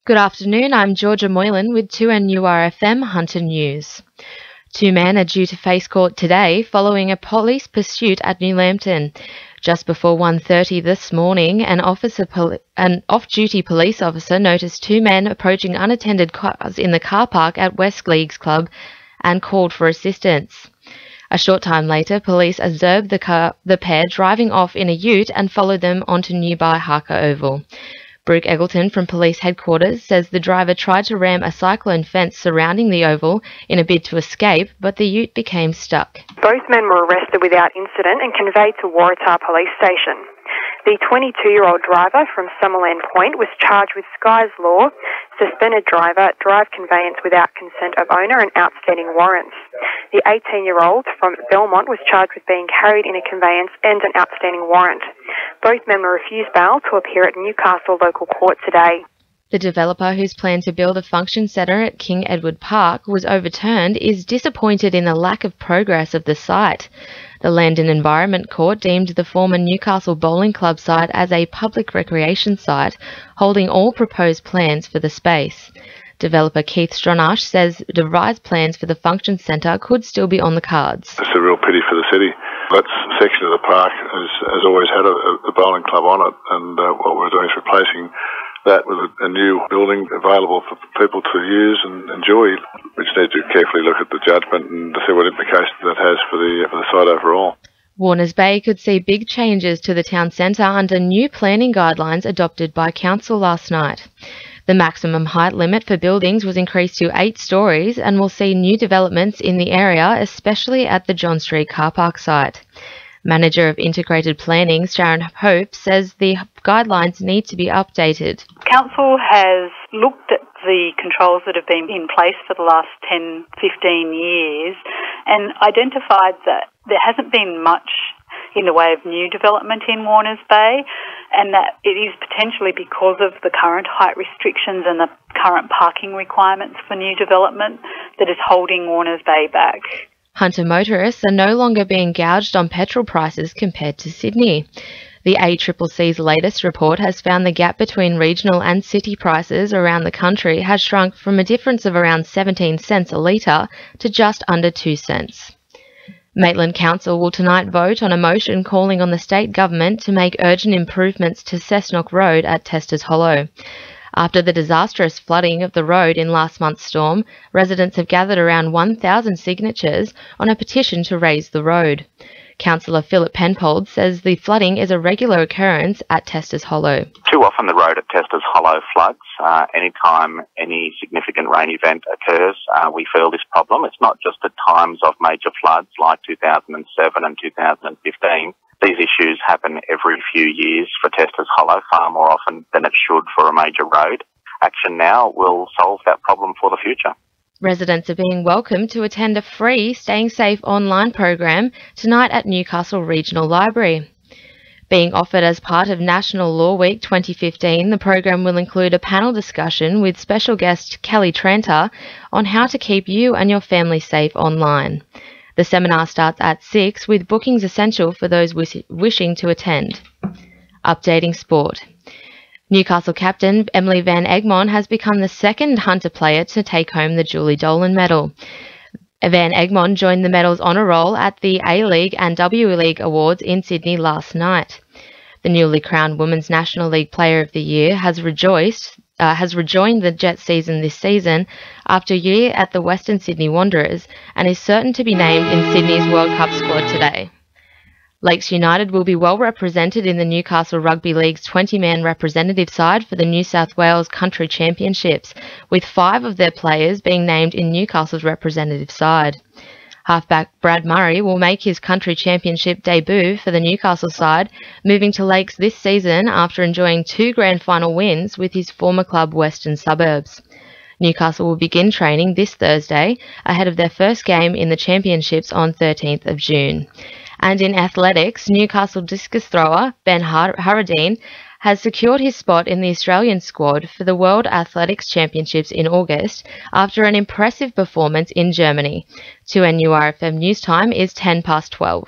Good afternoon, I'm Georgia Moylan with 2NURFM Hunter News. Two men are due to face court today following a police pursuit at New Lambton. Just before 1:30 this morning, an off-duty police officer noticed two men approaching unattended cars in the car park at West Leagues Club and called for assistance. A short time later, police observed the pair driving off in a ute and followed them onto nearby Harker Oval. Brooke Eggleton from police headquarters says the driver tried to ram a cyclone fence surrounding the oval in a bid to escape, but the ute became stuck. Both men were arrested without incident and conveyed to Waratah Police Station. The 22-year-old driver from Summerland Point was charged with Sky's Law, suspended driver, drive conveyance without consent of owner and outstanding warrants. The 18-year-old from Belmont was charged with being carried in a conveyance and an outstanding warrant. Both men were refused bail to appear at Newcastle local court today. The developer, whose plan to build a function centre at King Edward Park was overturned, is disappointed in the lack of progress of the site. The Land and Environment Court deemed the former Newcastle Bowling Club site as a public recreation site, holding all proposed plans for the space. Developer Keith Stronach says the revised plans for the function centre could still be on the cards. It's a real pity for the city. That section of the park has always had a bowling club on it, and what we're doing is replacing that with a new building available for people to use and enjoy. We just need to carefully look at the judgment and to see what implications that has for the site overall. Warners Bay could see big changes to the town centre under new planning guidelines adopted by council last night. The maximum height limit for buildings was increased to 8 stories and will see new developments in the area, especially at the John Street car park site. Manager of Integrated Planning, Sharon Hope, says the guidelines need to be updated. Council has looked at the controls that have been in place for the last 10, 15 years and identified that there hasn't been much in the way of new development in Warners Bay, and that it is potentially because of the current height restrictions and the current parking requirements for new development that is holding Warners Bay back. Hunter motorists are no longer being gouged on petrol prices compared to Sydney. The ACCC's latest report has found the gap between regional and city prices around the country has shrunk from a difference of around 17 cents a litre to just under 2 cents. Maitland Council will tonight vote on a motion calling on the state government to make urgent improvements to Cessnock Road at Testers Hollow. After the disastrous flooding of the road in last month's storm, residents have gathered around 1,000 signatures on a petition to raise the road. Councillor Philip Penfold says the flooding is a regular occurrence at Testers Hollow. Too often the road at Testers Hollow floods. Anytime any significant rain event occurs, we feel this problem. It's not just at times of major floods like 2007 and 2015. These issues happen every few years for Testers Hollow, far more often than it should for a major road. Action now will solve that problem for the future. Residents are being welcomed to attend a free Staying Safe online program tonight at Newcastle Regional Library. Being offered as part of National Law Week 2015, the program will include a panel discussion with special guest Kelly Tranter on how to keep you and your family safe online. The seminar starts at 6 with bookings essential for those wishing to attend. Updating sport. Newcastle captain Emily Van Egmond has become the second Hunter player to take home the Julie Dolan medal. Van Egmond joined the medal's honour roll at the A-League and W-League Awards in Sydney last night. The newly crowned Women's National League Player of the Year has rejoined the Jet season this season after a year at the Western Sydney Wanderers and is certain to be named in Sydney's World Cup squad today. Lakes United will be well represented in the Newcastle Rugby League's 20-man representative side for the New South Wales Country Championships, with 5 of their players being named in Newcastle's representative side. Halfback Brad Murray will make his Country Championship debut for the Newcastle side, moving to Lakes this season after enjoying 2 grand final wins with his former club Western Suburbs. Newcastle will begin training this Thursday ahead of their first game in the Championships on 13th of June. And in athletics, Newcastle discus thrower Ben Harradine has secured his spot in the Australian squad for the World Athletics Championships in August after an impressive performance in Germany. 2NURFM news time is 12:10.